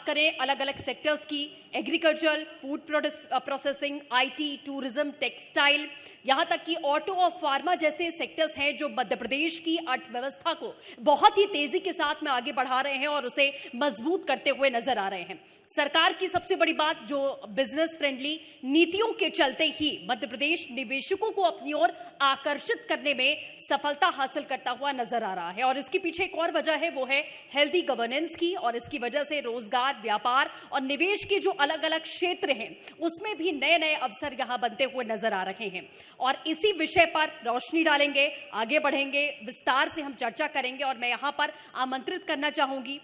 करें अलग अलग सेक्टर्स की, agriculture, food processing, IT, tourism, textile, यहाँ तक कि ऑटो और फार्मा जैसे सेक्टर्स हैं जो मध्य प्रदेश की अर्थव्यवस्था को बहुत ही तेजी के साथ में आगे बढ़ा रहे हैं और उसे मजबूत करते हुए नजर आ रहे हैं। सरकार की सबसे बड़ी बात, जो बिजनेस फ्रेंडली नीतियों के चलते ही मध्य प्रदेश निवेशकों को अपनी ओर आकर्षित करने में सफलता हासिल करता हुआ नजर आ रहा है। और इसके पीछे एक और वजह है, वो है हेल्दी गवर्नेंस की, और इसकी वजह से रोजगार, व्यापार और निवेश के जो अलग अलग क्षेत्र हैं उसमें भी नए नए अवसर यहां बनते हुए नजर आ रहे हैं। और इसी विषय पर रोशनी डालेंगे, आगे बढ़ेंगे, विस्तार से हम चर्चा करेंगे। और मैं यहां पर आमंत्रित करना चाहूंगी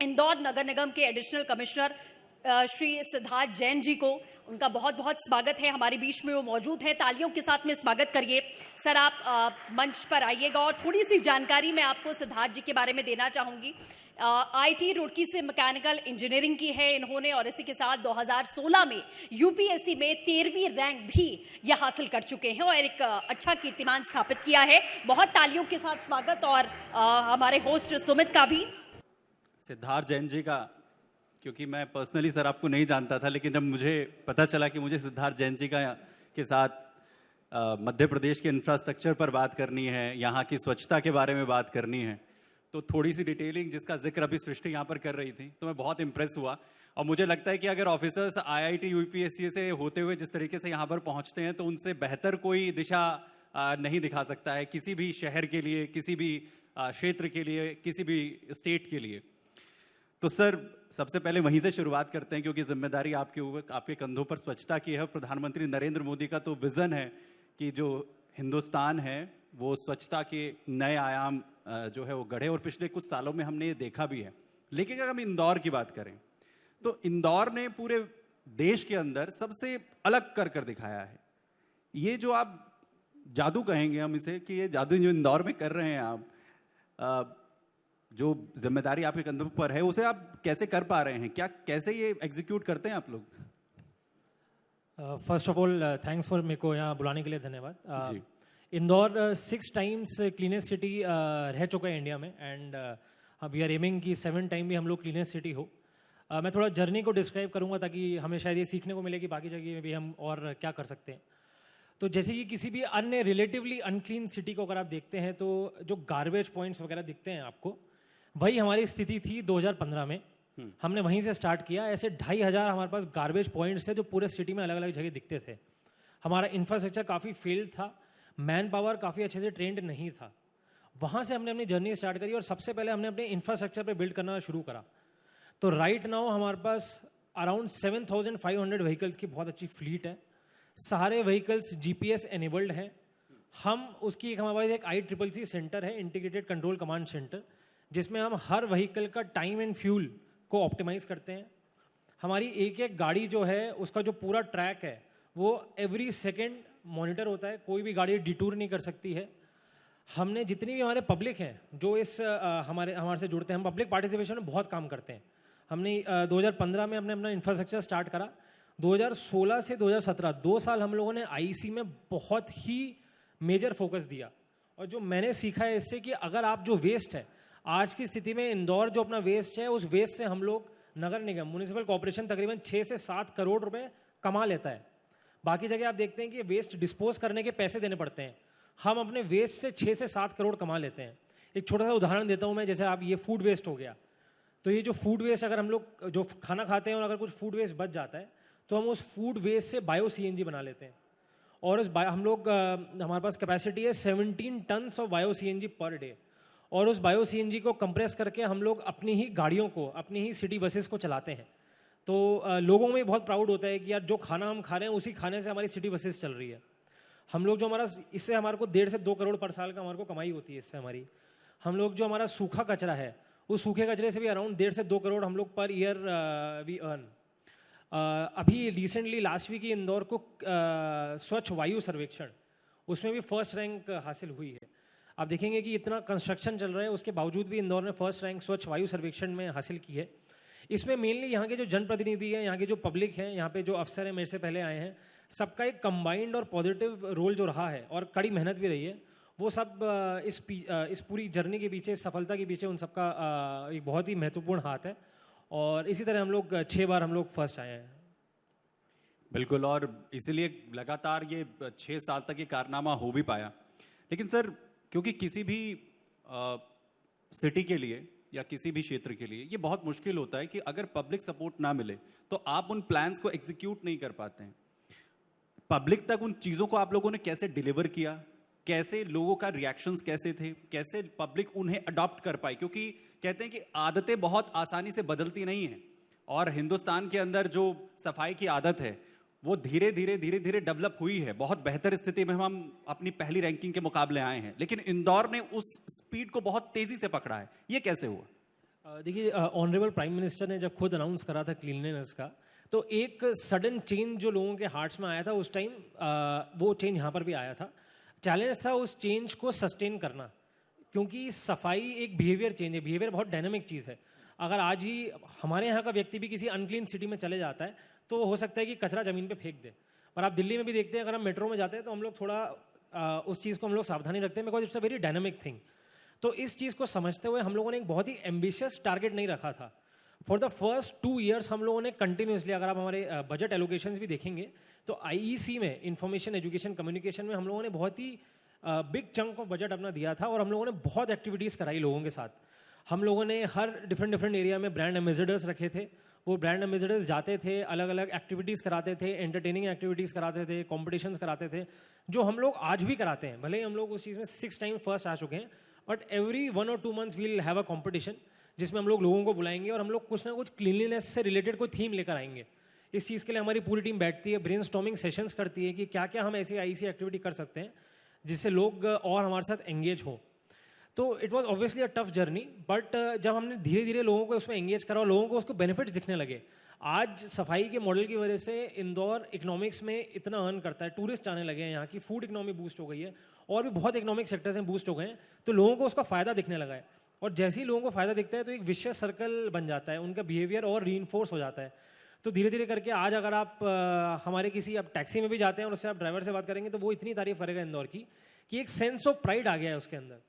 इंदौर नगर निगम के एडिशनल कमिश्नर श्री सिद्धार्थ जैन जी को। उनका बहुत बहुत स्वागत है, हमारे बीच में वो मौजूद हैं। तालियों के साथ में स्वागत करिए। सर, आप मंच पर आइएगा और थोड़ी सी जानकारी मैं आपको सिद्धार्थ जी के बारे में देना चाहूंगी। आईटी रुड़की से मैकेनिकल इंजीनियरिंग की है इन्होंने, और इसी के साथ 2016 में यूपीएससी में 13वीं रैंक भी ये हासिल कर चुके हैं और एक अच्छा कीर्तिमान स्थापित किया है। बहुत तालियों के साथ स्वागत। और हमारे होस्ट सुमित का भी। सिद्धार्थ जैन जी का, क्योंकि मैं पर्सनली सर आपको नहीं जानता था, लेकिन जब मुझे पता चला कि मुझे सिद्धार्थ जैन जी का के साथ मध्य प्रदेश के इंफ्रास्ट्रक्चर पर बात करनी है, यहाँ की स्वच्छता के बारे में बात करनी है, तो थोड़ी सी डिटेलिंग जिसका जिक्र अभी सृष्टि यहाँ पर कर रही थी, तो मैं बहुत इम्प्रेस हुआ। और मुझे लगता है कि अगर ऑफिसर्स आईआईटी यूपीएससी से होते हुए जिस तरीके से यहाँ पर पहुँचते हैं, तो उनसे बेहतर कोई दिशा नहीं दिखा सकता है किसी भी शहर के लिए, किसी भी क्षेत्र के लिए, किसी भी स्टेट के लिए। तो सर, सबसे पहले वहीं से शुरुआत करते हैं, क्योंकि जिम्मेदारी आपके ऊपर, आपके कंधों पर स्वच्छता की है। प्रधानमंत्री नरेंद्र मोदी का तो विजन है कि जो हिंदुस्तान है वो स्वच्छता के नए आयाम जो है वो गढ़े, और पिछले कुछ सालों में हमने ये देखा भी है। लेकिन अगर हम इंदौर की बात करें, तो इंदौर ने पूरे देश के अंदर सबसे अलग कर दिखाया है। ये जो आप जादू कहेंगे हम इसे, कि ये जादू जो इंदौर में कर रहे हैं आप, जो जिम्मेदारी आपके कंधों पर है, उसे आप कैसे कर पा रहे हैं? क्या कैसे ये एग्जीक्यूट करते हैं आप लोग? First of all thanks for मेरे को यहाँ बुलाने के लिए धन्यवाद। इंदौर 6 टाइम्स क्लीनेस्ट सिटी रह चुका है इंडिया में, एंड वी आर एमिंग कि 7 टाइम भी हम लोग क्लीनेस्ट सिटी हो। मैं थोड़ा जर्नी को डिस्क्राइब करूँगा ताकि हमें शायद ये सीखने को मिले कि बाकी जगह में भी हम और क्या कर सकते हैं। तो जैसे कि किसी भी अन्य रिलेटिवली अनक्लीन सिटी को अगर आप देखते हैं, तो जो गार्बेज पॉइंट्स वगैरह दिखते हैं आपको, वही हमारी स्थिति थी 2015 में। हमने वहीं से स्टार्ट किया। ऐसे 2500 हमारे पास गार्बेज पॉइंट्स थे जो पूरे सिटी में अलग अलग जगह दिखते थे। हमारा इंफ्रास्ट्रक्चर काफ़ी फेल्ड था, मैन पावर काफ़ी अच्छे से ट्रेंड नहीं था। वहाँ से हमने अपनी जर्नी स्टार्ट करी और सबसे पहले हमने अपने इंफ्रास्ट्रक्चर पे बिल्ड करना शुरू करा। तो राइट नाउ हमारे पास अराउंड 7500 व्हीकल्स की बहुत अच्छी फ्लीट है। सारे व्हीकल्स जीपीएस एनेबल्ड हैं। हम उसकी हमारे पास एक ICCC सेंटर है, इंटीग्रेटेड कंट्रोल कमांड सेंटर, जिसमें हम हर व्हीकल का टाइम एंड फ्यूल को ऑप्टिमाइज करते हैं। हमारी एक एक गाड़ी जो है उसका जो पूरा ट्रैक है वो एवरी सेकेंड मॉनिटर होता है, कोई भी गाड़ी डिटूर नहीं कर सकती है। हमने जितनी भी हमारे पब्लिक हैं जो इस हमारे से जुड़ते हैं, हम पब्लिक पार्टिसिपेशन में बहुत काम करते हैं। हमने 2015 में हमने अपना इंफ्रास्ट्रक्चर स्टार्ट करा। 2016 से 2017 2 साल हम लोगों ने आईसी में बहुत ही मेजर फोकस दिया। और जो मैंने सीखा है इससे, कि अगर आप जो वेस्ट है, आज की स्थिति में इंदौर जो अपना वेस्ट है, उस वेस्ट से हम लोग नगर निगम, म्युनिसिपल कॉर्पोरेशन तकरीबन 6 से 7 करोड़ रुपए कमा लेता है। बाकी जगह आप देखते हैं कि वेस्ट डिस्पोज करने के पैसे देने पड़ते हैं, हम अपने वेस्ट से 6 से 7 करोड़ कमा लेते हैं। एक छोटा सा उदाहरण देता हूँ मैं, जैसे आप ये फूड वेस्ट हो गया, तो ये जो फूड वेस्ट, अगर हम लोग जो खाना खाते हैं और अगर कुछ फूड वेस्ट बच जाता है, तो हम उस फूड वेस्ट से बायो CNG बना लेते हैं। और उस हम लोग हमारे पास कैपेसिटी है 17 tons of bio CNG per day. और उस बायो CNG को कंप्रेस करके हम लोग अपनी ही गाड़ियों को, अपनी ही सिटी बसेस को चलाते हैं। तो लोगों में बहुत प्राउड होता है कि यार जो खाना हम खा रहे हैं उसी खाने से हमारी सिटी बसेस चल रही है। हम लोग जो हमारा, इससे हमारे को 1.5 से 2 करोड़ पर साल का हमारे को कमाई होती है इससे हमारी। हम लोग जो हमारा सूखा कचरा है, उस सूखे कचरे से भी अराउंड 1.5 से 2 करोड़ हम लोग पर ईयर वी अर्न। अभी रिसेंटली लास्ट वीक ही इंदौर को स्वच्छ वायु सर्वेक्षण, उसमें भी फर्स्ट रैंक हासिल हुई है। आप देखेंगे कि इतना कंस्ट्रक्शन चल रहा है, उसके बावजूद भी इंदौर ने फर्स्ट रैंक स्वच्छ वायु सर्वेक्षण में हासिल की है। इसमें मेनली यहाँ के जो जनप्रतिनिधि हैं, यहाँ के जो पब्लिक हैं, यहाँ पे जो अफसर हैं मेरे से पहले आए हैं, सबका एक कंबाइंड और पॉजिटिव रोल जो रहा है और कड़ी मेहनत भी रही है, वो सब इस पूरी जर्नी के पीछे, सफलता के पीछे उन सबका एक बहुत ही महत्वपूर्ण हाथ है। और इसी तरह हम लोग 6 बार हम लोग फर्स्ट आए हैं। बिल्कुल, और इसीलिए लगातार ये 6 साल तक ये कारनामा हो भी पाया। लेकिन सर, क्योंकि किसी भी सिटी के लिए या किसी भी क्षेत्र के लिए ये बहुत मुश्किल होता है कि अगर पब्लिक सपोर्ट ना मिले तो आप उन प्लान्स को एग्जीक्यूट नहीं कर पाते हैं। पब्लिक तक उन चीज़ों को आप लोगों ने कैसे डिलीवर किया, कैसे लोगों का रिएक्शंस कैसे थे, कैसे पब्लिक उन्हें अडॉप्ट कर पाई? क्योंकि कहते हैं कि आदतें बहुत आसानी से बदलती नहीं हैं, और हिंदुस्तान के अंदर जो सफाई की आदत है वो धीरे धीरे डेवलप हुई है। बहुत बेहतर स्थिति में हम अपनी पहली रैंकिंग के मुकाबले आए हैं, लेकिन इंदौर ने उस स्पीड को बहुत तेजी से पकड़ा है। ये कैसे हुआ? देखिए, ऑनरेबल प्राइम मिनिस्टर ने जब खुद अनाउंस करा था क्लीनलीनेस का, तो एक सडन चेंज जो लोगों के हार्ट्स में आया था उस टाइम, वो चेंज यहाँ पर भी आया था। चैलेंज था उस चेंज को सस्टेन करना, क्योंकि सफाई एक बिहेवियर चेंज है। बिहेवियर बहुत डायनामिक चीज़ है। अगर आज ही हमारे यहाँ का व्यक्ति भी किसी अनक्लीन सिटी में चले जाता है तो हो सकता है कि कचरा ज़मीन पे फेंक दे। पर आप दिल्ली में भी देखते हैं, अगर हम मेट्रो में जाते हैं तो हम लोग थोड़ा उस चीज़ को हम लोग सावधानी रखते हैं, because it's a very dynamic thing. तो इस चीज़ को समझते हुए हम लोगों ने एक बहुत ही एम्बिशियस टारगेट नहीं रखा था। फॉर द फर्स्ट 2 ईयर्स हम लोगों ने कंटिन्यूसली, अगर आप हमारे बजट एलोकेशंस भी देखेंगे तो आईईसी में, इंफॉर्मेशन एजुकेशन कम्युनिकेशन में, हम लोगों ने बहुत ही बिग चंक ऑफ बजट अपना दिया था, और हम लोगों ने बहुत एक्टिविटीज़ कराई लोगों के साथ। हम लोगों ने हर डिफरेंट एरिया में ब्रांड एम्बेसडर्स रखे थे। वो ब्रांड एम्बेसडर्स जाते थे, अलग अलग एक्टिविटीज़ कराते थे, एंटरटेनिंग एक्टिविटीज़ कराते थे, कॉम्पिटिशन्स कराते थे, जो हम लोग आज भी कराते हैं। भले ही हम लोग उस चीज़ में 6 टाइम फर्स्ट आ चुके हैं, बट एवरी 1 और 2 months will have a competition, जिसमें हम लोग लोगों को बुलाएंगे और हम लोग कुछ ना कुछ क्लीनलीनेस से रिलेटेड कोई थीम लेकर आएंगे। इस चीज़ के लिए हमारी पूरी टीम बैठती है, ब्रेनस्टॉर्मिंग सेशंस करती है कि क्या क्या हम ऐसी आईसी एक्टिविटी कर सकते हैं जिससे लोग और हमारे साथ एंगेज हो। तो it was obviously a tough journey, but जब हमने धीरे धीरे लोगों को उसमें एंगेज करा और लोगों को उसको बेनिफिट्स दिखने लगे, आज सफाई के मॉडल की वजह से इंदौर इकोनॉमिक्स में इतना अर्न करता है, टूरिस्ट आने लगे हैं, यहाँ की फूड इकोनॉमी बूस्ट हो गई है, और भी बहुत इकोनॉमिक सेक्टर्स हैं बूस्ट हो गए हैं, तो लोगों को उसका फ़ायदा दिखने लगा है। और जैसे ही लोगों को फ़ायदा दिखता है तो एक विशेष सर्कल बन जाता है, उनका बिहेवियर और रीइंफोर्स हो जाता है। तो धीरे धीरे करके आज अगर आप हमारे किसी, आप टैक्सी में भी जाते हैं और उससे आप ड्राइवर से बात करेंगे तो वो इतनी तारीफ करेगा इंदौर की कि एक सेंस ऑफ प्राइड आ गया है उसके अंदर।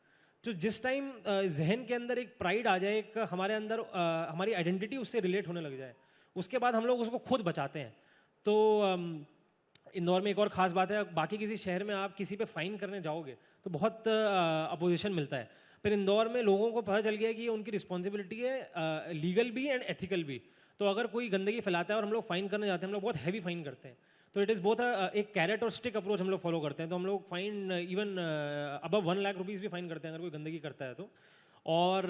तो जिस टाइम जहन के अंदर एक प्राइड आ जाए, एक हमारे अंदर हमारी आइडेंटिटी उससे रिलेट होने लग जाए, उसके बाद हम लोग उसको खुद बचाते हैं। तो इंदौर में एक और ख़ास बात है, बाकी किसी शहर में आप किसी पे फाइन करने जाओगे तो बहुत अपोजिशन मिलता है, पर इंदौर में लोगों को पता चल गया कि ये उनकी रिस्पॉन्सिबिलिटी है, लीगल भी एंड एथिकल भी। तो अगर कोई गंदगी फैलाता है और हम लोग फाइन करने जाते हैं, हम लोग बहुत हैवी फाइन करते हैं। तो इट इज़ बोथ एक कैरेट और स्टिक अप्रोच हम लोग फॉलो करते हैं। तो हम लोग fine even above 1 lakh rupees भी फाइन करते हैं अगर कोई गंदगी करता है तो। और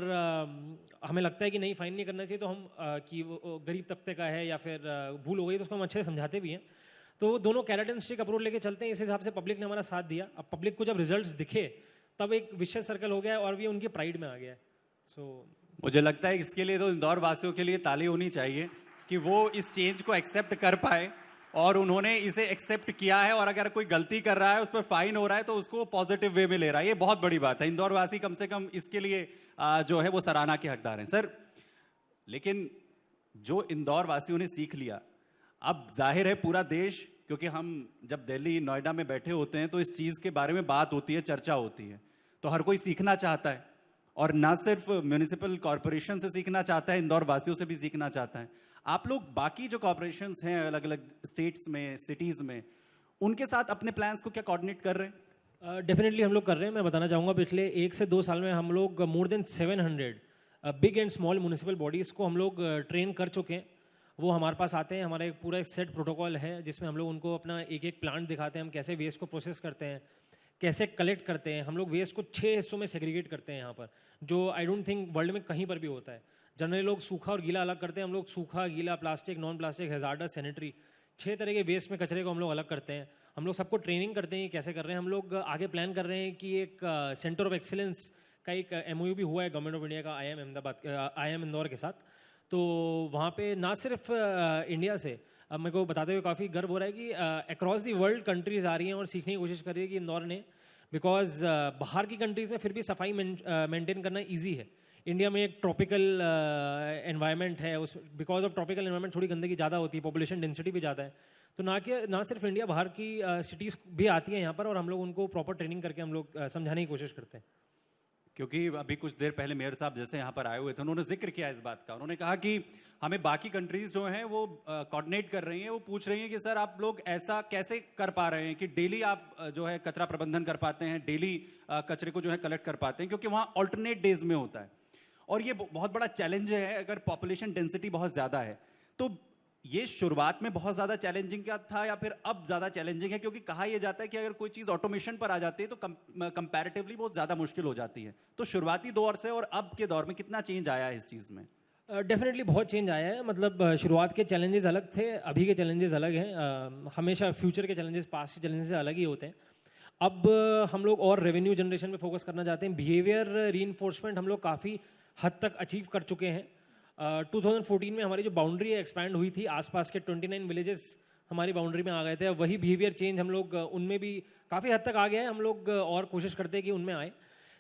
हमें लगता है कि नहीं, फाइन नहीं करना चाहिए, तो हम कि वो गरीब तबके का है या फिर भूल हो गई, तो उसको हम अच्छे से समझाते भी हैं। तो दोनों कैरेट एंड स्टिक अप्रोच लेके चलते हैं। इस हिसाब से पब्लिक ने हमारा साथ दिया। अब पब्लिक को जब रिजल्ट्स दिखे तब एक विशेष सर्कल हो गया है और भी उनकी प्राइड में आ गया है। सो मुझे लगता है इसके लिए तो इंदौर वासियों के लिए ताली होनी चाहिए कि वो इस चेंज को एक्सेप्ट कर पाए, और उन्होंने इसे एक्सेप्ट किया है, और अगर कोई गलती कर रहा है, उस पर फाइन हो रहा है, तो उसको पॉजिटिव वे में ले रहा है। ये बहुत बड़ी बात है। इंदौर वासी कम से कम इसके लिए जो है वो सराहना के हकदार हैं सर। लेकिन जो इंदौर वासियों ने सीख लिया, अब जाहिर है पूरा देश, क्योंकि हम जब दिल्ली नोएडा में बैठे होते हैं तो इस चीज़ के बारे में बात होती है, चर्चा होती है, तो हर कोई सीखना चाहता है, और ना सिर्फ म्यूनिसिपल कॉरपोरेशन से सीखना चाहता है, इंदौर वासियों से भी सीखना चाहता है। आप लोग बाकी जो कॉरपोरेशंस हैं अलग अलग स्टेट्स में, सिटीज़ में, उनके साथ अपने प्लान्स को क्या कोऑर्डिनेट कर रहे हैं? डेफिनेटली हम लोग कर रहे हैं। मैं बताना चाहूँगा, पिछले 1 से 2 साल में हम लोग more than 700 big and small municipal bodies को हम लोग ट्रेन कर चुके हैं। वो हमारे पास आते हैं, हमारा एक पूरा एक सेट प्रोटोकॉल है जिसमें हम लोग उनको अपना एक एक प्लांट दिखाते हैं, हम कैसे वेस्ट को प्रोसेस करते हैं, कैसे कलेक्ट करते हैं। हम लोग वेस्ट को 6 हिस्सों में सेग्रीगेट करते हैं यहाँ पर, जो आई डोंट थिंक वर्ल्ड में कहीं पर भी होता है। जनरली लोग सूखा और गीला अलग करते हैं, हम लोग सूखा, गीला, plastic, non plastic, hazards, sanitary, 6 तरह के वेस्ट में कचरे को हम लोग अलग करते हैं। हम लोग सबको ट्रेनिंग करते हैं कैसे कर रहे हैं। हम लोग आगे प्लान कर रहे हैं कि एक सेंटर ऑफ एक्सीलेंस का एक MOU भी हुआ है गवर्नमेंट ऑफ इंडिया का IIM अहमदाबाद, IIM इंदौर के साथ। तो वहाँ पे ना सिर्फ इंडिया से, अब मेरे को बताते हुए काफ़ी गर्व हो रहा है कि अक्रॉस दी वर्ल्ड कंट्रीज़ आ रही हैं और सीखने की कोशिश कर रही है कि इंदौर ने, बिकॉज बाहर की कंट्रीज़ में फिर भी सफाई मेंटेन करना ईजी है। इंडिया में एक ट्रॉपिकल एनवायरनमेंट है, उस बिकॉज ऑफ ट्रॉपिकल एनवायरनमेंट थोड़ी गंदगी ज़्यादा होती है, पॉपुलेशन डेंसिटी भी ज़्यादा है। तो ना सिर्फ इंडिया, बाहर की सिटीज़ भी आती हैं यहाँ पर, और हम लोग उनको प्रॉपर ट्रेनिंग करके हम लोग समझाने की कोशिश करते हैं। क्योंकि अभी कुछ देर पहले मेयर साहब जैसे यहाँ पर आए हुए थे, उन्होंने जिक्र किया इस बात का। उन्होंने कहा कि हमें बाकी कंट्रीज जो हैं वो कोऑर्डिनेट कर रही हैं, वो पूछ रही हैं कि सर आप लोग ऐसा कैसे कर पा रहे हैं कि डेली आप जो है कचरा प्रबंधन कर पाते हैं, डेली कचरे को जो है कलेक्ट कर पाते हैं, क्योंकि वहाँ ऑल्टरनेट डेज में होता है। और ये बहुत बड़ा चैलेंज है अगर पॉपुलेशन डेंसिटी बहुत ज़्यादा है। तो ये शुरुआत में बहुत ज़्यादा चैलेंजिंग क्या था या फिर अब ज़्यादा चैलेंजिंग है? क्योंकि कहा यह जाता है कि अगर कोई चीज़ ऑटोमेशन पर आ जाती है तो कंपैरेटिवली बहुत ज़्यादा मुश्किल हो जाती है। तो शुरुआती दौर से और अब के दौर में कितना चेंज आया है इस चीज़ में? डेफिनेटली बहुत चेंज आया है। मतलब शुरुआत के चैलेंजेस अलग थे, अभी के चैलेंजेस अलग हैं। हमेशा फ्यूचर के चैलेंजेस पास्ट के चैलेंजेस से अलग ही होते हैं। अब हम लोग और रेवेन्यू जनरेशन पे फोकस करना चाहते हैं। बिहेवियर रीइंफोर्समेंट हम लोग काफ़ी हद तक अचीव कर चुके हैं। 2014 में हमारी जो बाउंड्री है एक्सपैंड हुई थी, आसपास के 29 विलेजेस हमारी बाउंड्री में आ गए थे। वही बिहेवियर चेंज हम लोग उनमें भी काफ़ी हद तक आ गया है। हम लोग और कोशिश करते हैं कि उनमें आए।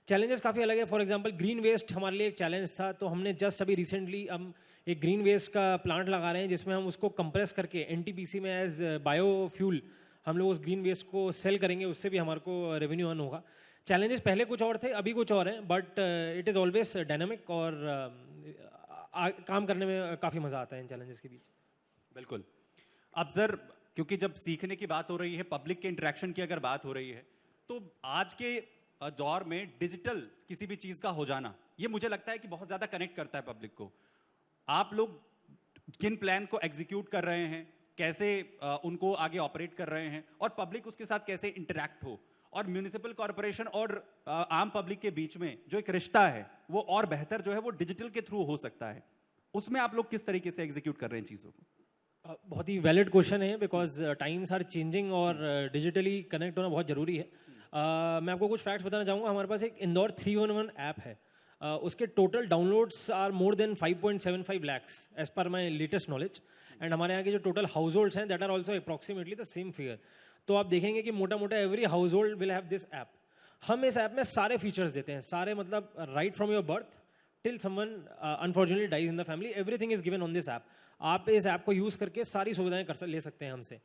चैलेंजेस काफ़ी अलग है। फॉर एग्जांपल ग्रीन वेस्ट हमारे लिए एक चैलेंज था, तो हमने जस्ट अभी रिसेंटली हम एक ग्रीन वेस्ट का प्लांट लगा रहे हैं जिसमें हम उसको कंप्रेस करके एनटीपीसी में एज बायोफ्यूल हम लोग उस ग्रीन वेस्ट को सेल करेंगे, उससे भी हमारे को रेवेन्यू अर्न होगा। चैलेंजेस पहले कुछ और थे, अभी कुछ और हैं, but it is always dynamic और काम करने में काफ़ी मज़ा आता है इन चैलेंजेस के बीच। बिल्कुल। अब सर, क्योंकि जब सीखने की बात हो रही है, पब्लिक के इंटरेक्शन की अगर बात हो रही है, तो आज के दौर में डिजिटल किसी भी चीज़ का हो जाना, ये मुझे लगता है कि बहुत ज़्यादा कनेक्ट करता है पब्लिक को। आप लोग किन प्लान को एग्जीक्यूट कर रहे हैं, कैसे उनको आगे ऑपरेट कर रहे हैं और पब्लिक उसके साथ कैसे इंटरैक्ट हो, और म्यूनिसिपल कॉर्पोरेशन और आम पब्लिक के बीच में जो एक रिश्ता है वो और बेहतर जो है वो डिजिटल के थ्रू हो सकता है, उसमें आप लोग किस तरीके से एग्जीक्यूट कर रहे हैं चीज़ों को? बहुत ही वैलिड क्वेश्चन है, बिकॉज टाइम्स आर चेंजिंग और डिजिटली कनेक्ट होना बहुत ज़रूरी है। मैं आपको कुछ फैक्ट्स बताना चाहूँगा। हमारे पास एक इंदौर 311 ऐप है। उसके total downloads are more than 5.75 lakhs as per my latest knowledge. And हमारे यहाँ के जो टोटल हाउस होल्ड्स हैं that are also approximately the same figure. तो आप देखेंगे कि मोटा मोटा every household will have this app. हम इस ऐप में सारे फीचर्स देते हैं, सारे मतलब right from your birth till someone unfortunately dies in the family, everything is given on this app. आप इस ऐप को यूज़ करके सारी सुविधाएं ले सकते हैं हमसे।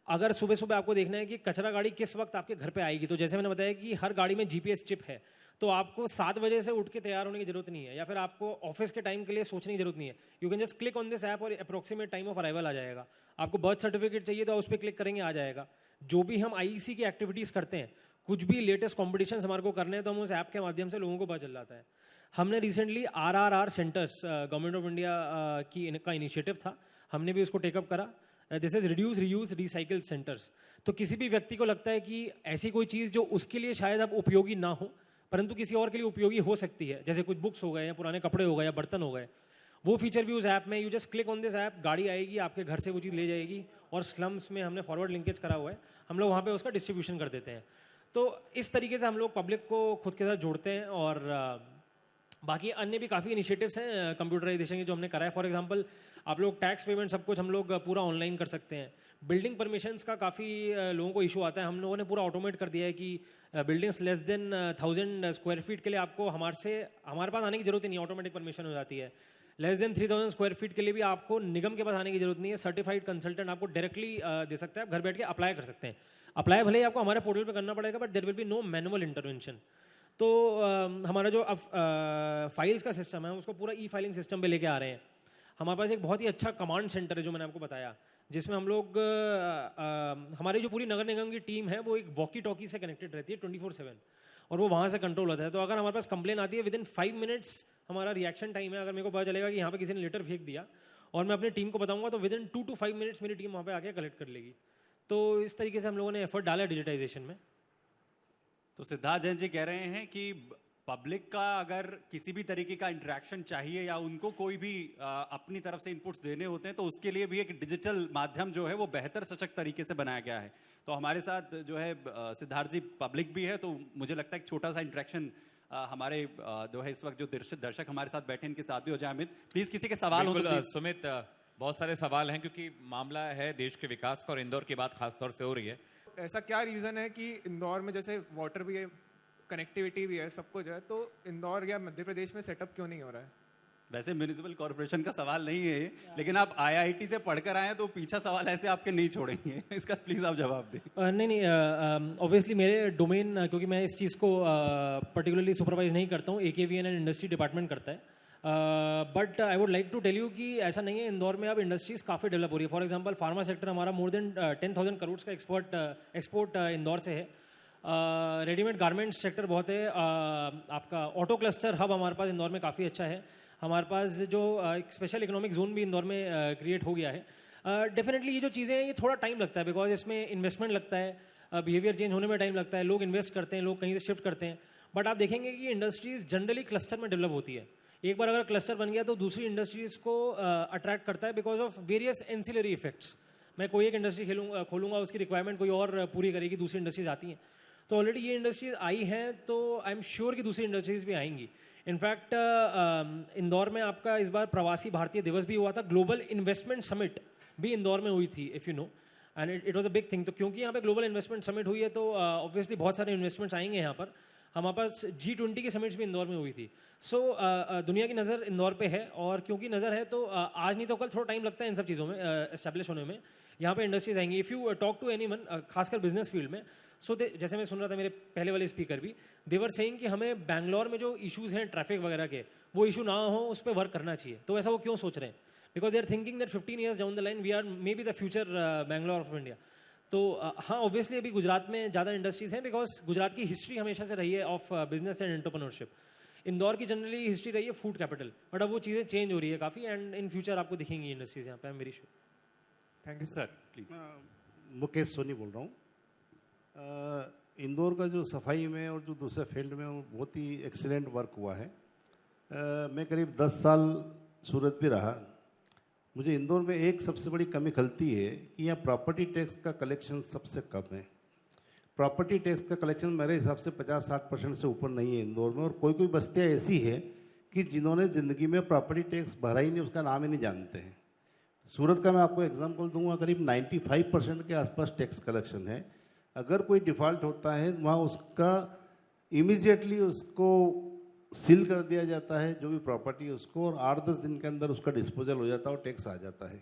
अगर सुबह सुबह आपको देखना है कि कचरा गाड़ी किस वक्त आपके घर पे आएगी, तो जैसे मैंने बताया कि हर गाड़ी में जीपीएस चिप है, तो आपको 7 बजे से उठ के तैयार होने की जरूरत नहीं है, या फिर आपको ऑफिस के टाइम के लिए सोचने की जरूरत नहीं है। You can just click on this app और अप्रोक्सीमेट टाइम ऑफ अराइवल आ जाएगा। आपको बर्थ सर्टिफिकेट चाहिए तो उस पर क्लिक करेंगे, आ जाएगा। जो भी हम आईईसी की एक्टिविटीज़ करते हैं, कुछ भी लेटेस्ट कॉम्पिटिशन हमारे को करने हैं, तो हम उस ऐप के माध्यम से लोगों को पता चल जाता है। हमने recently RRR centres government of India का इनिशिएटिव था, हमने भी उसको टेकअप करा। This is reduce reuse recycle centres. तो किसी भी व्यक्ति को लगता है कि ऐसी कोई चीज़ जो उसके लिए शायद अब उपयोगी ना हो परंतु किसी और के लिए उपयोगी हो सकती है, जैसे कुछ बुक्स हो गए या पुराने कपड़े हो गए या बर्तन हो गए, वो फीचर भी उस ऐप में। You just click on this app, गाड़ी आएगी आपके घर से वो चीज़ ले जाएगी, और स्लम्स में हमने फॉरवर्ड लिंकेज करा हुआ है, हम लोग वहाँ पे उसका डिस्ट्रीब्यूशन कर देते हैं। तो इस तरीके से हम लोग पब्लिक को खुद के साथ जोड़ते हैं। और बाकी अन्य भी काफ़ी इनिशिएटिव्स हैं कंप्यूटराइजेशन के जो हमने करा है। फॉर एग्जांपल आप लोग टैक्स पेमेंट सब कुछ हम लोग पूरा ऑनलाइन कर सकते हैं। बिल्डिंग परमिशंस का काफ़ी लोगों को इशू आता है, हम लोगों ने पूरा ऑटोमेट कर दिया है कि buildings less than 1000 square feet के लिए आपको हमारे पास आने की जरूरत ही नहीं, ऑटोमेटिक परमिशन हो जाती है। लेस देन 3000 स्क्वायर फीट के लिए भी आपको निगम के पास आने की जरूरत नहीं है, सर्टिफाइड कंसल्टेंट आपको डायरेक्टली दे सकता है, आप घर बैठ के अप्लाई कर सकते हैं। अप्लाई भले ही आपको हमारे पोर्टल पे करना पड़ेगा, but there will be no manual intervention. तो हमारा जो अब फाइल्स का सिस्टम है उसको पूरा फाइलिंग सिस्टम पे लेके आ रहे हैं। हमारे पास एक बहुत ही अच्छा कमांड सेंटर है जो मैंने आपको बताया, जिसमें हम लोग हमारी जो पूरी नगर निगम की टीम है वो एक वॉकी टॉकी से कनेक्टेड रहती है 24/7, और वो वहाँ से कंट्रोल होता है। तो अगर हमारे पास कंप्लेन आती है, विदिन 5 मिनट्स हमारा रिएक्शन टाइम है। अगर मेरे को पता चलेगा कि यहाँ पे किसी ने लेटर फेंक दिया और मैं अपनी टीम को बताऊंगा, तो विदिन 2 to 5 मिनट्स मेरी टीम वहाँ पे आके कलेक्ट कर लेगी। तो इस तरीके से हम लोगों ने एफर्ट डाला डिजिटाइजेशन में। तो सिद्धार्थ जैन जी कह रहे हैं कि पब्लिक का अगर किसी भी तरीके का इंटरेक्शन चाहिए या उनको कोई भी अपनी तरफ से इनपुट्स देने होते हैं, तो उसके लिए भी एक डिजिटल माध्यम जो है वो बेहतर सशक्त तरीके से बनाया गया है। तो हमारे साथ जो है सिद्धार्थ जी पब्लिक भी है, तो मुझे लगता है एक छोटा सा इंटरेक्शन हमारे जो है इस वक्त जो दर्शक हमारे साथ बैठे इनके साथ भी हो जाए। अमित प्लीज, किसी के सवाल हो तो प्लीज। सुमित, बहुत सारे सवाल हैं क्योंकि मामला है देश के विकास का और इंदौर की बात खास तौर से हो रही है। ऐसा क्या रीज़न है कि इंदौर में जैसे वाटर भी है, कनेक्टिविटी भी है, सब कुछ है, तो इंदौर या मध्य प्रदेश में सेटअप क्यों नहीं हो रहा है? वैसे म्युनिसिपल कॉर्पोरेशन का सवाल नहीं है, लेकिन आप आईआईटी से पढ़कर आए हैं तो पीछा सवाल ऐसे आपके नहीं छोड़ेंगे। इसका प्लीज आप जवाब दें। नहीं, ऑब्वियसली मेरे डोमेन, क्योंकि मैं इस चीज़ को पर्टिकुलरली सुपरवाइज नहीं करता हूँ, AKVN एंड इंडस्ट्री डिपार्टमेंट करता है। But I would like to tell you कि ऐसा नहीं है, इंदौर में अब इंडस्ट्रीज काफ़ी डेवलप हो रही है। फॉर एग्जांपल फार्मा सेक्टर हमारा मोर देन 10,000 करोड़ का एक्सपोर्ट इंदौर से है। रेडीमेड गारमेंट्स सेक्टर बहुत है। आपका ऑटो क्लस्टर हब हमारे पास इंदौर में काफ़ी अच्छा है। हमारे पास जो एक स्पेशल इकोनॉमिक जोन भी इंदौर में क्रिएट हो गया है। डेफिनेटली ये जो चीज़ें हैं ये थोड़ा टाइम लगता है, बिकॉज इसमें इन्वेस्टमेंट लगता है, बिहेवियर चेंज होने में टाइम लगता है, लोग इन्वेस्ट करते हैं, लोग कहीं से शिफ्ट करते हैं। बट आप देखेंगे कि इंडस्ट्रीज जनरली क्लस्टर में डेवलप होती है। एक बार अगर क्लस्टर बन गया तो दूसरी इंडस्ट्रीज को अट्रैक्ट करता है because of various ancillary effects. मैं कोई एक इंडस्ट्री खोलूंगा, उसकी रिक्वायरमेंट कोई और पूरी करेगी, दूसरी इंडस्ट्रीज आती हैं। तो ऑलरेडी ये इंडस्ट्रीज आई हैं तो आई एम श्योर कि दूसरी इंडस्ट्रीज भी आएंगी। इनफैक्ट इंदौर में आपका इस बार प्रवासी भारतीय दिवस भी हुआ था, ग्लोबल इन्वेस्टमेंट समिट भी इंदौर में हुई थी, if you know, and it was a big thing. तो क्योंकि यहाँ पे ग्लोबल इन्वेस्टमेंट समिट हुई है तो ऑब्वियसली बहुत सारे इन्वेस्टमेंट्स आएंगे यहाँ पर। हमारे पास G20 की समिट्स भी इंदौर में हुई थी। सो दुनिया की नज़र इंदौर पे है, और क्योंकि नज़र है तो आज नहीं तो कल थोड़ा टाइम लगता है इन सब चीज़ों में एस्टेब्लिश होने में। यहाँ पे इंडस्ट्रीज आएंगी। If you talk to anyone, खासकर बिजनेस फील्ड में, सो जैसे मैं सुन रहा था मेरे पहले वाले स्पीकर भी, दे वर सेइंग कि हमें बैंगलोर में जो इशूज़ हैं ट्रैफिक वगैरह के, वो इशू ना हो, उस पर वर्क करना चाहिए। तो ऐसा वो क्यों सोच रहे हैं? Because they are thinking that 15 years down the line we are may be the future Bangalore of India. तो हाँ, ऑब्वियसली अभी गुजरात में ज़्यादा इंडस्ट्रीज़ हैं बिकॉज गुजरात की हिस्ट्री हमेशा से रही है of business and entrepreneurship. Indore की जनरली हिस्ट्री रही है फूड कैपिटल, बट अब वो चीज़ें चेंज हो रही है काफ़ी, एंड इन फ्यूचर आपको दिखेंगी इंडस्ट्रीज यहाँ पे। I am very sure. Thank you sir please. Mukesh Soni बोल रहा हूँ। इंदौर का जो सफाई में और जो दूसरे फील्ड में वो बहुत ही एक्सीलेंट वर्क हुआ है। मैं करीब 10 साल सूरत भी रहा। मुझे इंदौर में एक सबसे बड़ी कमी खलती है कि यहाँ प्रॉपर्टी टैक्स का कलेक्शन सबसे कम है। प्रॉपर्टी टैक्स का कलेक्शन मेरे हिसाब से 50-60% से ऊपर नहीं है इंदौर में, और कोई कोई बस्तियाँ ऐसी है कि जिन्होंने ज़िंदगी में प्रॉपर्टी टैक्स भरा ही नहीं, उसका नाम ही नहीं जानते हैं। सूरत का मैं आपको एग्जांपल दूंगा, करीब 95% के आसपास टैक्स कलेक्शन है। अगर कोई डिफ़ॉल्ट होता है वहाँ उसका इमीडिएटली उसको सील कर दिया जाता है, जो भी प्रॉपर्टी है उसको, और 8-10 दिन के अंदर उसका डिस्पोजल हो जाता है और टैक्स आ जाता है।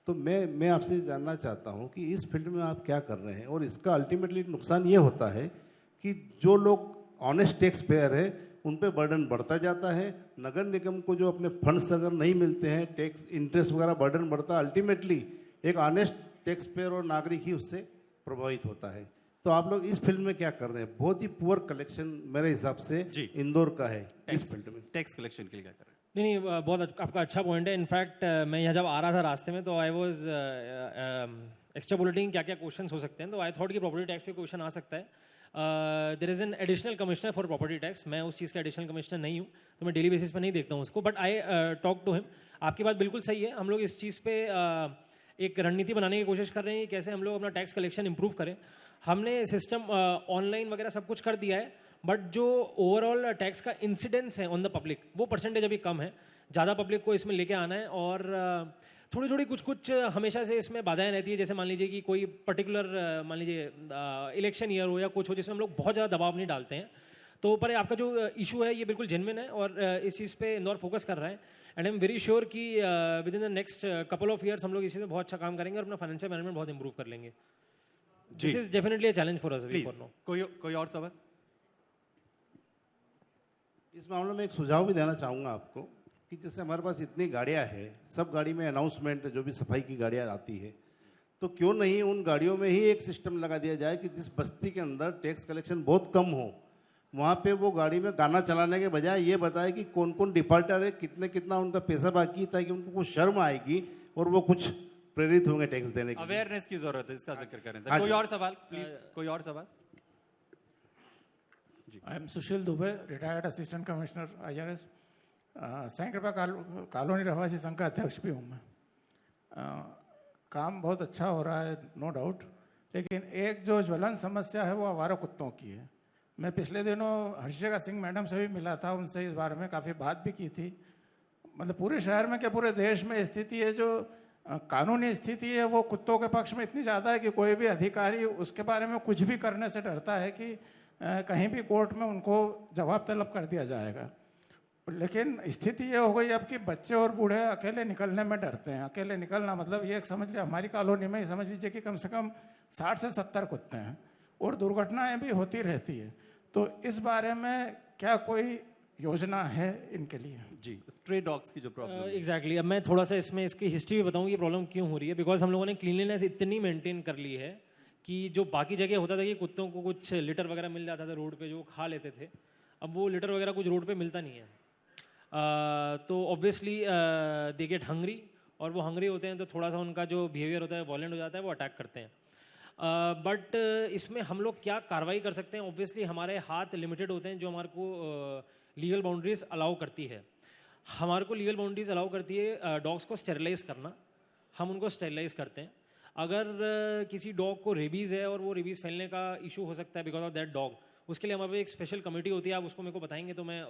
तो मैं आपसे जानना चाहता हूँ कि इस फील्ड में आप क्या कर रहे हैं, और इसका अल्टीमेटली नुकसान ये होता है कि जो लोग ऑनेस्ट टैक्स पेयर है उन पे बर्डन बढ़ता जाता है। नगर निगम को जो अपने फंड्स अगर नहीं मिलते हैं, टैक्स इंटरेस्ट वगैरह बर्डन बढ़ता है, अल्टीमेटली एक ऑनेस्ट टैक्स पेयर और नागरिक ही उससे प्रभावित होता है। तो आप लोग इस फील्ड में क्या कर रहे हैं? बहुत ही पुअर कलेक्शन मेरे हिसाब से इंदौर का है इस फील्ड में। टैक्स कलेक्शन के लिए क्या कर रहे हैं? नहीं, बहुत आपका अच्छा पॉइंट है। इनफैक्ट मैं यहाँ जब आ रहा था रास्ते में तो आई वॉज एक्स्ट्रापोलेटिंग क्या क्या क्वेश्चन हो सकते हैं, तो आई थॉट कि प्रॉपर्टी टैक्स पे क्वेश्चन आ सकता है। There is an additional commissioner for property tax. मैं उस चीज़ का एडिशनल कमिश्नर नहीं हूँ, तो मैं डेली बेसिस पर नहीं देखता हूँ उसको, but I talk to him. आपकी बात बिल्कुल सही है। हम लोग इस चीज़ पे एक रणनीति बनाने की कोशिश कर रहे हैं, कैसे हम लोग अपना टैक्स कलेक्शन इंप्रूव करें। हमने सिस्टम ऑनलाइन वगैरह सब कुछ कर दिया है, बट जो ओवरऑल टैक्स का इंसिडेंस है ऑन द पब्लिक, वो परसेंटेज अभी कम है। ज़्यादा पब्लिक को इसमें लेके आना है, और थोड़ी थोड़ी कुछ हमेशा से इसमें बाधाएं रहती है। जैसे मान लीजिए कि कोई पर्टिकुलर मान लीजिए इलेक्शन ईयर हो या कुछ हो, जिसमें हम लोग बहुत ज़्यादा दबाव नहीं डालते हैं। तो पर आपका जो इशू है ये बिल्कुल जेन्युइन है, और इस चीज़ पे इंदौर फोकस कर रहा है, and I am very sure कि within the next couple of years हम लोग इसी में बहुत अच्छा काम करेंगे और अपना फाइनेंशियल मैनेजमेंट बहुत इंप्रूव कर लेंगे। This is definitely a challenge for us. कोई और सवाल? इस मामले में एक सुझाव भी देना चाहूँगा आपको कि जैसे हमारे पास इतनी गाड़ियाँ हैं, सब गाड़ी में अनाउंसमेंट जो भी सफाई की गाड़ियाँ आती है, तो क्यों नहीं उन गाड़ियों में ही एक सिस्टम लगा दिया जाए कि जिस बस्ती के अंदर टैक्स कलेक्शन बहुत कम हो, वहाँ पे वो गाड़ी में गाना चलाने के बजाय ये बताए कि कौन कौन डिफॉल्टर है, कितना उनका पैसा बाकी है, ताकि उनको कुछ शर्म आएगी और वो कुछ प्रेरित होंगे टैक्स देने की। अवेयरनेस की जरूरत है, इसका जिक्र करें सर। कोई और सवाल प्लीज? कोई और सवाल? I am Sushil Dubey, retired assistant commissioner IRS। Sainkripa colony रहवासी संघ का अध्यक्ष भी हूँ मैं। काम बहुत अच्छा हो रहा है, नो डाउट, लेकिन एक जो ज्वलन समस्या है वो आवारा कुत्तों की है। मैं पिछले दिनों हर्षिका सिंह मैडम से भी मिला था, उनसे इस बारे में काफ़ी बात भी की थी। मतलब पूरे शहर में क्या पूरे देश में स्थिति है, जो कानूनी स्थिति है वो कुत्तों के पक्ष में इतनी ज़्यादा है कि कोई भी अधिकारी उसके बारे में कुछ भी करने से डरता है कि कहीं भी कोर्ट में उनको जवाब तलब कर दिया जाएगा। लेकिन स्थिति ये हो गई अब कि बच्चे और बूढ़े अकेले निकलने में डरते हैं। अकेले निकलना मतलब ये समझ लीजिए, हमारी कॉलोनी में ही समझ लीजिए कि कम से कम 60 से 70 कुत्ते हैं और दुर्घटनाएं भी होती रहती है। तो इस बारे में क्या कोई योजना है इनके लिए? जी, स्ट्रे डॉग्स की जो प्रॉब्लम एग्जैक्टली अब मैं थोड़ा सा इसमें इसकी हिस्ट्री भी बताऊँ, ये प्रॉब्लम क्यों हो रही है। बिकॉज हम लोगों ने क्लीनलीनेस इतनी मेंटेन कर ली है कि जो बाकी जगह होता था कि कुत्तों को कुछ लिटर वगैरह मिल जाता था रोड पे जो वो खा लेते थे, अब वो लिटर वगैरह कुछ रोड पे मिलता नहीं है। तो ऑब्वियसली दे गेट हंग्री, और वो हंग्री होते हैं तो थोड़ा सा उनका जो बिहेवियर होता है वॉलेंट हो जाता है, वो अटैक करते हैं। बट इसमें हम लोग क्या कार्रवाई कर सकते हैं? ऑब्वियसली हमारे हाथ लिमिटेड होते हैं जो हमारे को लीगल बाउंड्रीज अलाउ करती है। हमारे को लीगल बाउंड्रीज अलाउ करती है डॉग्स को स्टेरिलाइज करना, हम उनको स्टेरिलाइज करते हैं। अगर किसी डॉग को रेबीज़ है और वो रेबीज़ फैलने का इशू हो सकता है बिकॉज ऑफ दैट डॉग, उसके लिए हमारे पे एक स्पेशल कमेटी होती है, आप उसको मेरे को बताएंगे तो मैं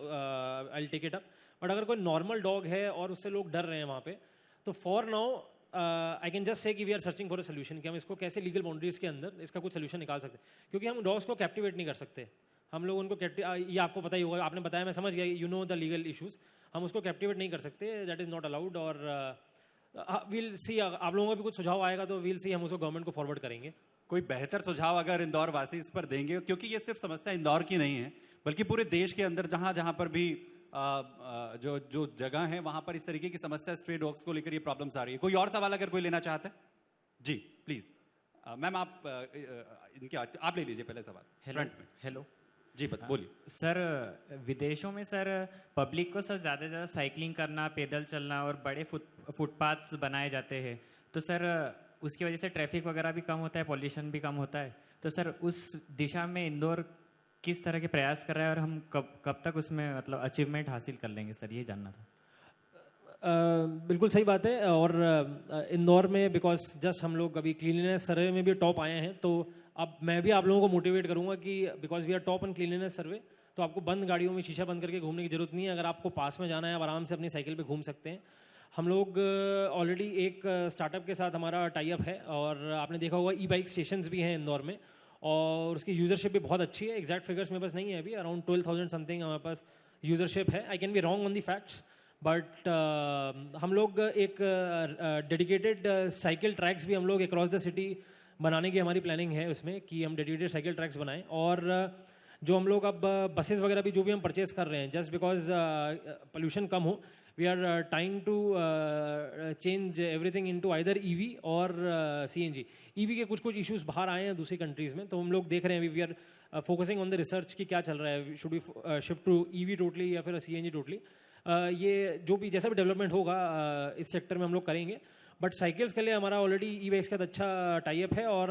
I take it up. But अगर कोई नॉर्मल डॉग है और उससे लोग डर रहे हैं वहाँ पे, तो for now I can just say कि we are searching for a solution कि हम इसको कैसे लीगल बाउंड्रीज के अंदर इसका कुछ सोल्यूशन निकाल सकते हैं। क्योंकि हम डॉग्स को कैप्टिवेट नहीं कर सकते, हम लोग उनको ये आपको पता ही होगा, आपने बताया, मैं समझ गया, you know the legal issues, हम उसको कैप्टिवेट नहीं कर सकते, दैट इज़ नॉट अलाउड। और वील सी, आप लोगों का भी कुछ सुझाव आएगा तो वील सी, हम उसको गवर्नमेंट को फॉरवर्ड करेंगे। कोई बेहतर सुझाव अगर इंदौर वासी इस पर देंगे, क्योंकि ये सिर्फ समस्या इंदौर की नहीं है बल्कि पूरे देश के अंदर जहां जहां पर भी जो जगह है वहां पर इस तरीके की समस्या स्ट्रे डॉग्स को लेकर ये प्रॉब्लम्स आ रही है। कोई और सवाल अगर कोई लेना चाहता है? जी प्लीज मैम, आप इनके आप ले लीजिए पहले सवाल फ्रंट में। हेलो जी बोलिए सर। विदेशों में सर पब्लिक को सर ज़्यादा से ज़्यादा साइकिलिंग करना, पैदल चलना और बड़े फुटपाथ्स बनाए जाते हैं, तो सर उसकी वजह से ट्रैफिक वगैरह भी कम होता है, पॉल्यूशन भी कम होता है। तो सर उस दिशा में इंदौर किस तरह के प्रयास कर रहा है और हम कब तक उसमें मतलब अचीवमेंट हासिल कर लेंगे सर, ये जानना था। बिल्कुल सही बात है। और इंदौर में बिकॉज जस्ट हम लोग अभी क्लीनलीनेस सर्वे में भी टॉप आए हैं, तो अब मैं भी आप लोगों को मोटिवेट करूंगा कि because we are top in cleanliness survey, तो आपको बंद गाड़ियों में शीशा बंद करके घूमने की जरूरत नहीं है। अगर आपको पास में जाना है, आप आराम से अपनी साइकिल पे घूम सकते हैं। हम लोग ऑलरेडी एक स्टार्टअप के साथ हमारा टाई अप है, और आपने देखा होगा ई बाइक स्टेशंस भी हैं इंदौर में, और उसकी यूज़रशिप भी बहुत अच्छी है। एग्जैक्ट फिगर्स मेरे पास नहीं है अभी, अराउंड 12,000 समथिंग हमारे पास यूज़रशिप है। I can be wrong on the facts, but हम लोग एक डेडिकेटेड साइकिल ट्रैक्स भी हम लोग अक्रॉस द सिटी बनाने की हमारी प्लानिंग है उसमें, कि हम डेडिकेटेड साइकिल ट्रैक्स बनाएं। और जो हम लोग अब बसेस वगैरह भी जो भी हम परचेज कर रहे हैं, जस्ट बिकॉज पोल्यूशन कम हो, we are trying to change everything into either EV और सीएनजी। ईवी के कुछ इश्यूज बाहर आए हैं दूसरी कंट्रीज़ में, तो हम लोग देख रहे हैं, we are focusing on the research कि क्या चल रहा है, should we shift to EV totally या फिर सीएनजी टोटली। ये जो भी जैसा भी डेवलपमेंट होगा इस सेक्टर में हम लोग करेंगे। बट साइकिल्स के लिए हमारा ऑलरेडी ई बाइक्स का अच्छा टाई अप है, और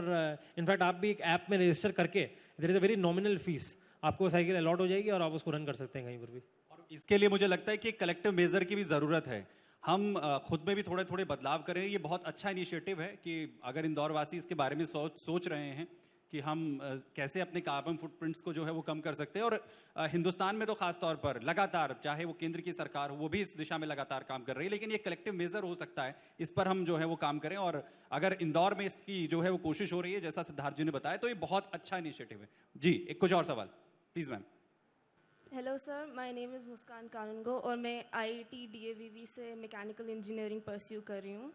इनफैक्ट आप भी एक ऐप में रजिस्टर करके there is a very nominal fee, आपको साइकिल अलॉट हो जाएगी और आप उसको रन कर सकते हैं कहीं पर भी। और इसके लिए मुझे लगता है कि एक कलेक्टिव मेजर की भी ज़रूरत है। हम खुद में भी थोड़े थोड़े बदलाव करें। ये बहुत अच्छा इनिशिएटिव है कि अगर इंदौर वासी इसके बारे में सोच रहे हैं कि हम कैसे अपने कार्बन फुटप्रिंट्स को जो है वो कम कर सकते हैं। और हिंदुस्तान में तो खास तौर पर लगातार, चाहे वो केंद्र की सरकार हो, वो भी इस दिशा में लगातार काम कर रही है, लेकिन ये कलेक्टिव मेजर हो सकता है, इस पर हम जो है वो काम करें। और अगर इंदौर में इसकी जो है वो कोशिश हो रही है, जैसा सिद्धार्थ जी ने बताया, तो ये बहुत अच्छा इनिशिएटिव है। जी, एक कुछ और सवाल please ma'am. Hello sir, my name is Muskan Kanungo और मैं IIT DAVV से मैकेनिकल इंजीनियरिंग परस्यू कर रही हूँ।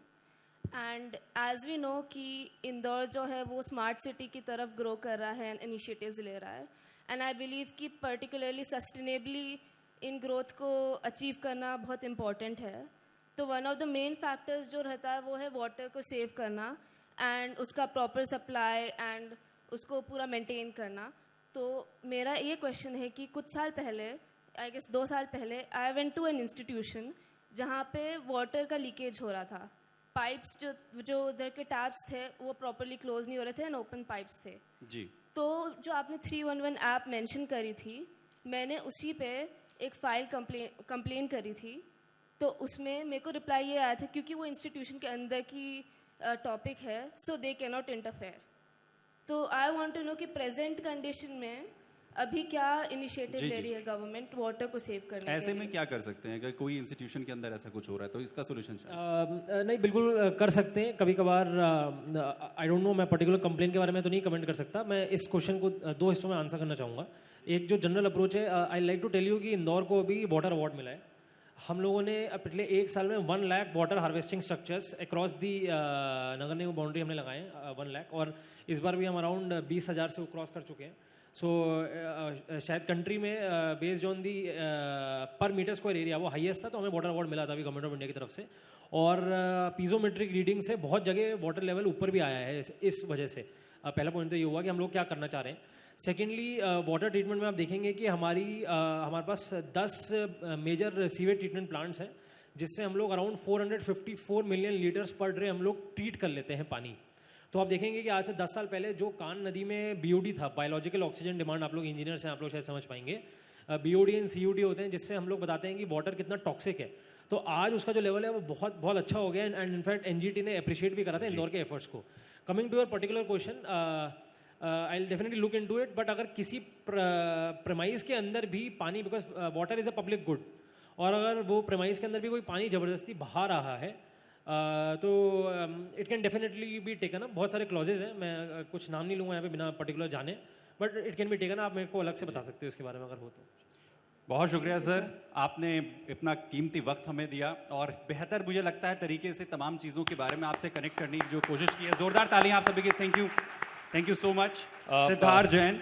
एंड एज वी नो कि इंदौर जो है वो स्मार्ट सिटी की तरफ ग्रो कर रहा है एंड इनिशिएटिव्स ले रहा है, एंड आई बिलीव कि पर्टिकुलरली सस्टेनेबली इन ग्रोथ को अचीव करना बहुत इम्पॉर्टेंट है। तो one of the main factors जो रहता है वो है वाटर को सेव करना एंड उसका प्रॉपर सप्लाई एंड उसको पूरा मेंटेन करना। तो मेरा ये क्वेश्चन है कि कुछ साल पहले, आई गेस 2 साल पहले, I went to an institution जहाँ पे वाटर का लीकेज हो रहा था। पाइप्स जो उधर के टैप्स थे वो प्रॉपरली क्लोज नहीं हो रहे थे एंड ओपन पाइप्स थे जी। तो जो आपने 311 ऐप मेंशन करी थी, मैंने उसी पे एक फाइल कंप्लेन करी थी। तो उसमें मेरे को रिप्लाई ये आया था क्योंकि वो इंस्टीट्यूशन के अंदर की टॉपिक है, सो दे कैन नॉट इंटरफेयर। तो आई वांट टू नो कि प्रेजेंट कंडीशन में अभी क्या इनिशिएटिव जी, ले जी। रही है गवर्नमेंट वाटर को सेव करने ऐसे के में लिए? क्या कर सकते हैं? अगर कोई इंस्टीट्यूशन के अंदर ऐसा कुछ हो रहा है तो इसका सोल्यूशन नहीं, बिल्कुल कर सकते हैं। कभी कभार आई डोंट नो, मैं पर्टिकुलर कंप्लेन के बारे में तो नहीं कमेंट कर सकता। मैं इस क्वेश्चन को दो हिस्सों में आंसर करना चाहूँगा। एक जो जनरल अप्रोच है, I like to tell you कि इंदौर को अभी वाटर अवार्ड मिला है। हम लोगों ने पिछले 1 साल में 1 lakh water harvesting structures across the Nagar Nigam boundary हमने लगाए हैं 1 लाख, और इस बार भी हम अराउंड 20,000 से क्रॉस कर चुके हैं। सो शायद कंट्री में बेस्ड ऑन दी पर मीटर स्क्वायर एरिया वो हाईएस्ट था, तो हमें वाटर अवार्ड मिला था अभी गवर्नमेंट ऑफ इंडिया की तरफ से। और पीजोमेट्रिक रीडिंग से बहुत जगह वाटर लेवल ऊपर भी आया है इस वजह से। पहला पॉइंट तो ये हुआ कि हम लोग क्या करना चाह रहे हैं। सेकेंडली, वाटर ट्रीटमेंट में आप देखेंगे कि हमारे पास 10 मेजर सीवेज ट्रीटमेंट प्लांट्स हैं, जिससे हम लोग around 454 million litres per day हम लोग ट्रीट कर लेते हैं पानी। तो आप देखेंगे कि आज से 10 साल पहले जो कान नदी में बीओडी था, बायोलॉजिकल ऑक्सीजन डिमांड, आप लोग इंजीनियर्स हैं, आप लोग शायद समझ पाएंगे, बीओडी एंड सीयूडी होते हैं, जिससे हम लोग बताते हैं कि वाटर कितना टॉक्सिक है। तो आज उसका जो लेवल है वो बहुत बहुत अच्छा हो गया है, एंड इनफैक्ट एनजीटी ने अप्रिशिएट भी करा था इंदौर के एफर्ट्स को। Coming to your particular question, I will definitely look into it, but अगर किसी प्रेमाइज के अंदर भी पानी, because water is a public good, और अगर वो प्रेमाइज के अंदर भी कोई पानी ज़बरदस्ती बहा रहा है तो it can definitely be taken up. बहुत सारे क्लॉजेज हैं, मैं कुछ नाम नहीं लूँगा यहाँ पे बिना पर्टिकुलर जाने, but it can be taken. आप मेरे को अलग से बता सकते हो इसके बारे में अगर हो तो। बहुत शुक्रिया सर, आपने इतना कीमती वक्त हमें दिया और बेहतर मुझे लगता है तरीके से तमाम चीज़ों के बारे में आपसे कनेक्ट करने की जो कोशिश की है। जोरदार तालियां आप सभी की। Thank you so much. Siddharth Jain.